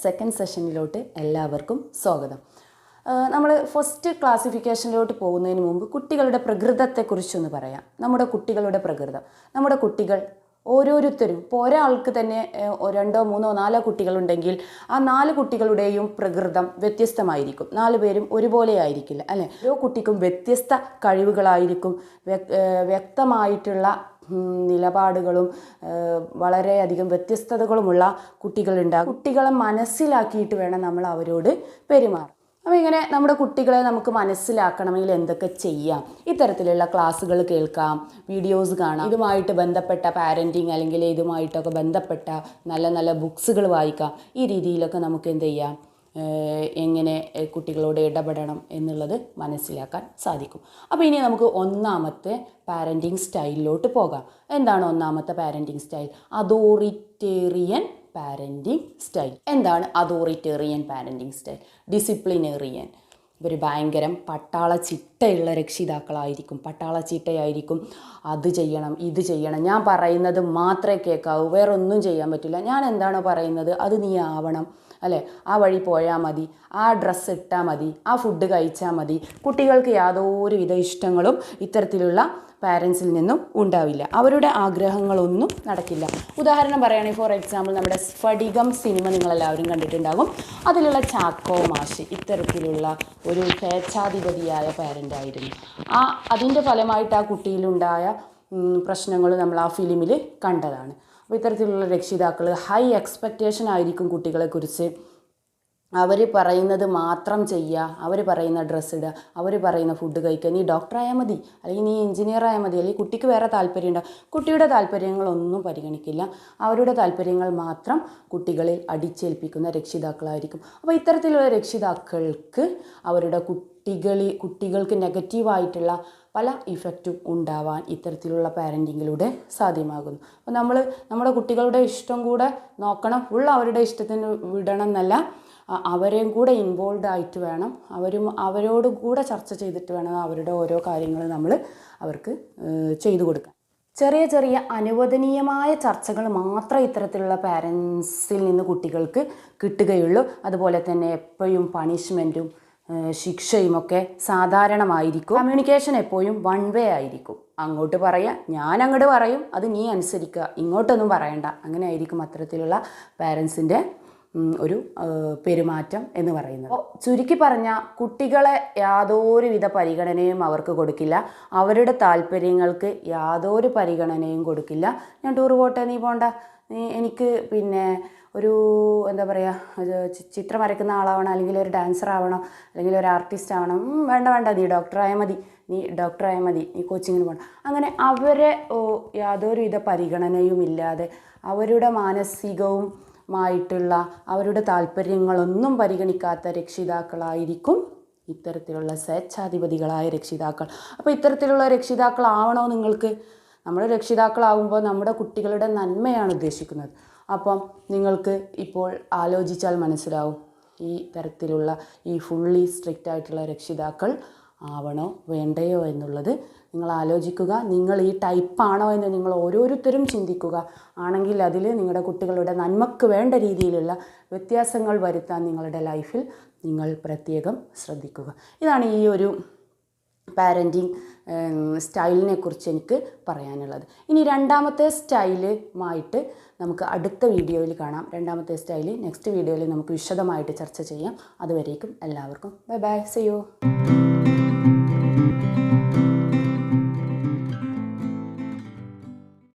Second സെഷനിലോട്ട് എല്ലാവർക്കും സ്വാഗതം. നമ്മൾ ഫസ്റ്റ് ക്ലാസിഫിക്കേഷനിലോട്ട് പോകുന്നതിന് മുമ്പ് കുട്ടികളുടെ പ്രകൃതത്തെക്കുറിച്ചൊന്ന് പറയാം. നമ്മുടെ കുട്ടികളുടെ പ്രകൃതം, നമ്മുടെ കുട്ടികൾ ഓരോരുത്തരും ഇപ്പോൾ ഒരാൾക്ക് തന്നെ 2, 3, 4 കുട്ടികളുണ്ടെങ്കിൽ ആ 4 കുട്ടികളുടെയും പ്രകൃതം വ്യത്യസ്തമായിരിക്കും. 4 പേരും ഒരുപോലെ ആയിരിക്കില്ല അല്ലേ. ഓരോ കുട്ടിക്കും വ്യത്യസ്ത കഴിവുകളായിരിക്കും, വ്യക്തമായിട്ടുള്ള നിലപാടുകളും വളരെയധികം വ്യത്യസ്തതകളുമുള്ള കുട്ടികളുണ്ടാകും. കുട്ടികളെ മനസ്സിലാക്കിയിട്ട് വേണം നമ്മൾ അവരോട് പെരുമാറാൻ. അപ്പോൾ ഇങ്ങനെ നമ്മുടെ കുട്ടികളെ നമുക്ക് മനസ്സിലാക്കണമെങ്കിൽ എന്തൊക്കെ ചെയ്യാം? ഇത്തരത്തിലുള്ള ക്ലാസ്സുകൾ കേൾക്കാം, വീഡിയോസ് കാണാം, ഇതുമായിട്ട് ബന്ധപ്പെട്ട പാരൻറ്റിങ് അല്ലെങ്കിൽ ഇതുമായിട്ടൊക്കെ ബന്ധപ്പെട്ട നല്ല നല്ല ബുക്സുകൾ വായിക്കാം. ഈ രീതിയിലൊക്കെ നമുക്ക് എന്ത് ചെയ്യാം, എങ്ങനെ കുട്ടികളോട് ഇടപെടണം എന്നുള്ളത് മനസ്സിലാക്കാൻ സാധിക്കും. അപ്പോൾ ഇനി നമുക്ക് ഒന്നാമത്തെ പാരൻറ്റിങ് സ്റ്റൈലിലോട്ട് പോകാം. എന്താണ് ഒന്നാമത്തെ parenting style? Authoritarian parenting style. എന്താണ് അതോറിറ്റേറിയൻ പാരൻറ്റിങ് സ്റ്റൈൽ? ഡിസിപ്ലിനേറിയൻ. ഇവർ ഭയങ്കര പട്ടാള ചിട്ടയുള്ള രക്ഷിതാക്കളായിരിക്കും. പട്ടാള ചിട്ടയായിരിക്കും. അത് ചെയ്യണം, ഇത് ചെയ്യണം, ഞാൻ പറയുന്നത് മാത്രമേ കേൾക്കാവൂ, വേറെ ഒന്നും ചെയ്യാൻ പറ്റില്ല, ഞാൻ എന്താണോ പറയുന്നത് അത് നീ ആവണം അല്ലേ, ആ വഴി പോയാൽ മതി, ആ ഡ്രസ്സ് ഇട്ടാൽ മതി, ആ ഫുഡ് കഴിച്ചാൽ മതി. കുട്ടികൾക്ക് യാതൊരുവിധ ഇഷ്ടങ്ങളും ഇത്തരത്തിലുള്ള പാരൻസിൽ നിന്നും ഉണ്ടാവില്ല. അവരുടെ ആഗ്രഹങ്ങളൊന്നും നടക്കില്ല. ഉദാഹരണം പറയുകയാണെങ്കിൽ ഫോർ എക്സാമ്പിൾ നമ്മുടെ സ്ഫടികം സിനിമ നിങ്ങളെല്ലാവരും കണ്ടിട്ടുണ്ടാകും. അതിലുള്ള ചാക്കോ മാഷ് ഇത്തരത്തിലുള്ള ഒരു സ്വേച്ഛാധിപതിയായ പാരൻ്റായിരുന്നു. അതിൻ്റെ ഫലമായിട്ട് ആ കുട്ടിയിലുണ്ടായ പ്രശ്നങ്ങൾ നമ്മൾ ആ ഫിലിമിൽ കണ്ടതാണ്. അപ്പോൾ ഇത്തരത്തിലുള്ള രക്ഷിതാക്കൾ ഹൈ എക്സ്പെക്റ്റേഷൻ ആയിരിക്കും കുട്ടികളെക്കുറിച്ച്. അവർ പറയുന്നത് മാത്രം ചെയ്യുക, അവർ പറയുന്ന ഡ്രസ്സ് ഇടുക, അവർ പറയുന്ന ഫുഡ് കഴിക്കുക, നീ ഡോക്ടറായാൽ മതി, അല്ലെങ്കിൽ നീ എഞ്ചിനീയർ ആയാൽ മതി, അല്ലെങ്കിൽ കുട്ടിക്ക് വേറെ താല്പര്യം ഉണ്ടാകും. കുട്ടിയുടെ താല്പര്യങ്ങളൊന്നും പരിഗണിക്കില്ല. അവരുടെ താല്പര്യങ്ങൾ മാത്രം കുട്ടികളിൽ അടിച്ചേൽപ്പിക്കുന്ന രക്ഷിതാക്കളായിരിക്കും. അപ്പോൾ ഇത്തരത്തിലുള്ള രക്ഷിതാക്കൾക്ക് അവരുടെ കുട്ടികൾക്ക് നെഗറ്റീവായിട്ടുള്ള പല ഇഫക്റ്റും ഉണ്ടാവാൻ ഇത്തരത്തിലുള്ള പാരൻറ്റിങ്ങിലൂടെ സാധ്യമാകുന്നു. അപ്പോൾ നമ്മുടെ കുട്ടികളുടെ ഇഷ്ടം കൂടെ നോക്കണം. ഫുൾ അവരുടെ ഇഷ്ടത്തിന് വിടണം എന്നല്ല, അവരെയും കൂടെ ഇൻവോൾവ് ആയിട്ട് വേണം, അവരോട് കൂടെ ചർച്ച ചെയ്തിട്ട് വേണം അവരുടെ ഓരോ കാര്യങ്ങൾ നമ്മൾ അവർക്ക് ചെയ്തു കൊടുക്കാൻ. ചെറിയ ചെറിയ അനുവദനീയമായ ചർച്ചകൾ മാത്രമേ ഇത്തരത്തിലുള്ള പാരൻസിൽ നിന്ന് കുട്ടികൾക്ക് കിട്ടുകയുള്ളൂ. അതുപോലെ തന്നെ എപ്പോഴും പണിഷ്മെൻറ്റും ശിക്ഷയുമൊക്കെ സാധാരണമായിരിക്കും. കമ്മ്യൂണിക്കേഷൻ എപ്പോഴും 1 വേ ആയിരിക്കും. അങ്ങോട്ട് പറയുക, ഞാൻ അങ്ങോട്ട് പറയും, അത് നീ അനുസരിക്കുക, ഇങ്ങോട്ടൊന്നും പറയണ്ട. അങ്ങനെ ആയിരിക്കും അത്തരത്തിലുള്ള പാരൻസിൻ്റെ ഒരു പെരുമാറ്റം എന്ന് പറയുന്നത്. ചുരുക്കി പറഞ്ഞാൽ കുട്ടികളെ യാതൊരുവിധ പരിഗണനയും അവർക്ക് കൊടുക്കില്ല. അവരുടെ താല്പര്യങ്ങൾക്ക് യാതൊരു പരിഗണനയും കൊടുക്കില്ല. ഞാൻ ടൂർ പോട്ടെ, നീ പോണ്ട, എനിക്ക് ഒരു എന്താ പറയുക, ചിത്രം വരയ്ക്കുന്ന ആളാവണം, അല്ലെങ്കിൽ ഒരു ഡാൻസർ ആവണം, അല്ലെങ്കിൽ ഒരു ആർട്ടിസ്റ്റ് ആവണം, വേണ്ട, നീ ഡോക്ടറായാൽ മതി, നീ കോച്ചിങ്ങിന് പോകണം. അങ്ങനെ അവരെ യാതൊരുവിധ പരിഗണനയും ഇല്ലാതെ അവരുടെ മാനസികവുമായിട്ടുള്ള അവരുടെ താല്പര്യങ്ങളൊന്നും പരിഗണിക്കാത്ത രക്ഷിതാക്കളായിരിക്കും ഇത്തരത്തിലുള്ള സ്വേച്ഛാധിപതികളായ രക്ഷിതാക്കൾ. അപ്പോൾ ഇത്തരത്തിലുള്ള രക്ഷിതാക്കളാവണോ നിങ്ങൾക്ക്? നമ്മൾ രക്ഷിതാക്കളാവുമ്പോൾ നമ്മുടെ കുട്ടികളുടെ നന്മയാണ് ഉദ്ദേശിക്കുന്നത്. അപ്പം നിങ്ങൾക്ക് ഇപ്പോൾ ആലോചിച്ചാൽ മനസ്സിലാവും, ഈ തരത്തിലുള്ള ഈ ഫുള്ളി സ്ട്രിക്റ്റ് ആയിട്ടുള്ള രക്ഷിതാക്കൾ ആവണോ വേണ്ടയോ എന്നുള്ളത് നിങ്ങൾ ആലോചിക്കുക. നിങ്ങൾ ഈ ടൈപ്പാണോ എന്ന് നിങ്ങൾ ഓരോരുത്തരും ചിന്തിക്കുക. ആണെങ്കിൽ അതിൽ നിങ്ങളുടെ കുട്ടികളുടെ നന്മക്ക് വേണ്ട രീതിയിലുള്ള വ്യത്യാസങ്ങൾ വരുത്താൻ നിങ്ങളുടെ ലൈഫിൽ നിങ്ങൾ പ്രത്യേകം ശ്രദ്ധിക്കുക. ഇതാണ് ഈ ഒരു പാരൻറ്റിങ് സ്റ്റൈലിനെ കുറിച്ച് എനിക്ക് പറയാനുള്ളത്. ഇനി രണ്ടാമത്തെ സ്റ്റൈലുമായിട്ട് നമുക്ക് അടുത്ത വീഡിയോയിൽ കാണാം. രണ്ടാമത്തെ സ്റ്റൈല് നെക്സ്റ്റ് വീഡിയോയിൽ നമുക്ക് വിശദമായിട്ട് ചർച്ച ചെയ്യാം. അതുവരേക്കും എല്ലാവർക്കും ബൈ, സീ യു.